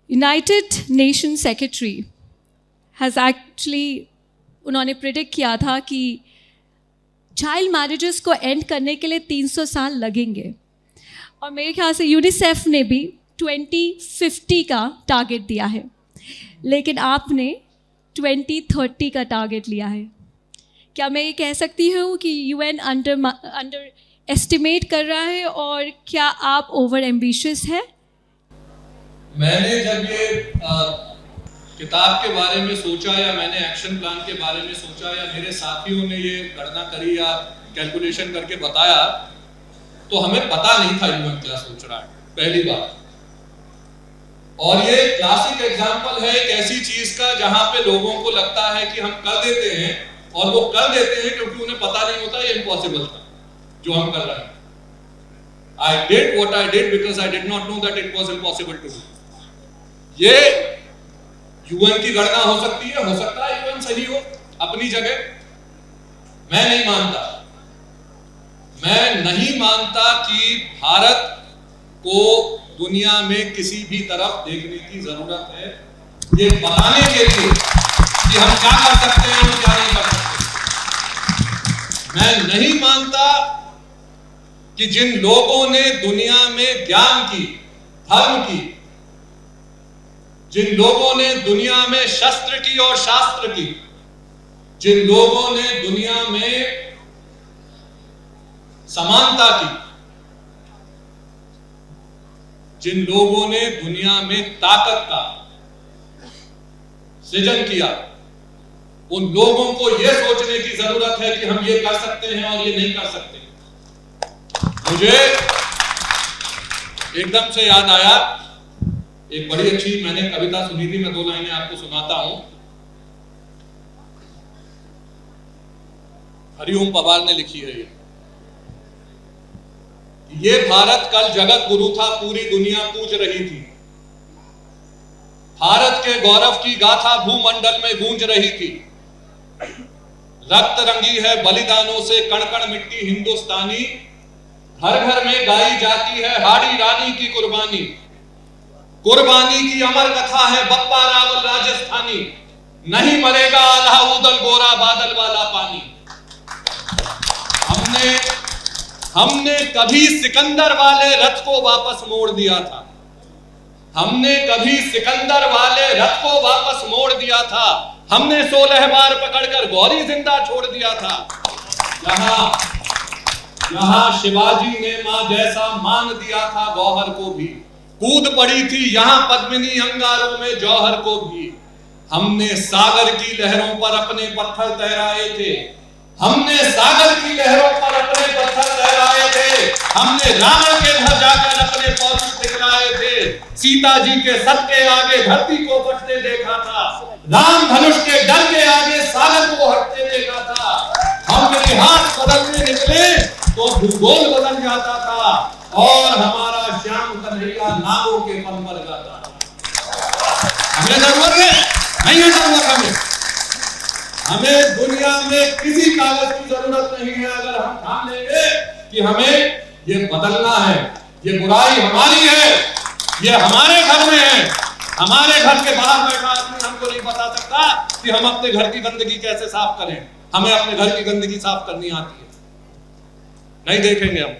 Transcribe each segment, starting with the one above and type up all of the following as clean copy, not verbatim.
United nation secretary has actually उन्होंने predict किया था कि चाइल्ड मैरिजेस को एंड करने के लिए 300 साल लगेंगे, और मेरे ख्याल से यूनिसेफ ने भी 2050 का टारगेट दिया है, लेकिन आपने 2030 का टारगेट लिया है। क्या मैं ये कह सकती हूँ कि यूएन अंडर एस्टिमेट कर रहा है, और क्या आप ओवर एम्बिशियस है? मैंने जब ये किताब के बारे में सोचा, या मैंने एक्शन प्लान के बारे में सोचा, या मेरे साथियों ने ये गणना करी या कैलकुलेशन करके बताया, तो हमें पता नहीं था यूएन क्या सोच रहा है, पहली बात। और ये क्लासिक एग्जांपल है एक ऐसी चीज का जहां पे लोगों को लगता है कि हम कर देते हैं, और वो कर देते हैं क्योंकि उन्हें पता नहीं होता ये इम्पॉसिबल था जो हम कर रहे हैं। I did what I did because I did not know that it was impossible to do. ये यूएन की गणना हो सकती है, हो सकता है यूएन सही हो अपनी जगह। मैं नहीं मानता कि भारत को दुनिया में किसी भी तरफ देखने की जरूरत है, ये बताने के लिए कि हम क्या कर सकते हैं और क्या नहीं कर सकते। मैं नहीं मानता कि जिन लोगों ने दुनिया में ज्ञान की, धर्म की, जिन लोगों ने दुनिया में शस्त्र की और शास्त्र की, जिन लोगों ने दुनिया में समानता की, जिन लोगों ने दुनिया में ताकत का सृजन किया, उन लोगों को यह सोचने की जरूरत है कि हम ये कर सकते हैं और ये नहीं कर सकते। मुझे एकदम से याद आया, एक बड़ी अच्छी मैंने कविता सुनी थी, मैं 2 लाइनें आपको सुनाता हूं। हरिओम पवार ने लिखी है ये भारत कल जगत गुरु था, पूरी दुनिया पूज रही थी। भारत के गौरव की गाथा भूमंडल में गूंज रही थी। रक्त रंगी है बलिदानों से कण कण मिट्टी हिंदुस्तानी, घर घर में गाई जाती है हाड़ी रानी की कुर्बानी। कुर्बानी की अमर कथा है बप्पा रावल राजस्थानी, नहीं मरेगा अलाउदल गोरा बादल वाला पानी। हमने कभी सिकंदर वाले रथ को वापस मोड़ दिया था, हमने कभी सिकंदर वाले रथ को वापस मोड़ दिया था। हमने 16 बार पकड़कर गौरी जिंदा छोड़ दिया था। यहाँ शिवाजी ने मां जैसा मान दिया था गौहर को भी, कूद पड़ी थी यहाँ पद्मिनी अंगारों में जौहर को भी। हमने सागर की लहरों पर अपने पत्थर तैराए थे, हमने सागर की लहरों पर अपने पत्थर तैराए थे। हमने रावण के घर जाकर अपने पौरुष दिखलाए थे। सीता जी के सत के आगे धरती को फटते देखा था, राम धनुष के डर के आगे सागर को हटते देखा था। हम इतिहास बदलने निकले तो भूगोल बदल जाता था, और हमारा श्याम कन्हैया नागों के पन पर गाता था। हमें जरूरत है, नहीं है जरूरत हमें दुनिया में किसी कागज की जरूरत नहीं है। अगर हम ठान लेंगे कि हमें ये बदलना है, ये बुराई हमारी है, ये हमारे घर में है, हमारे घर के बाहर बैठा आदमी हमको नहीं बता सकता कि हम अपने घर की गंदगी कैसे साफ करें। हमें अपने घर की गंदगी साफ करनी आती है। नहीं देखेंगे हम,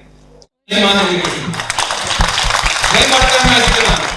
नहीं मानेंगे, नहीं पढ़ते हैं।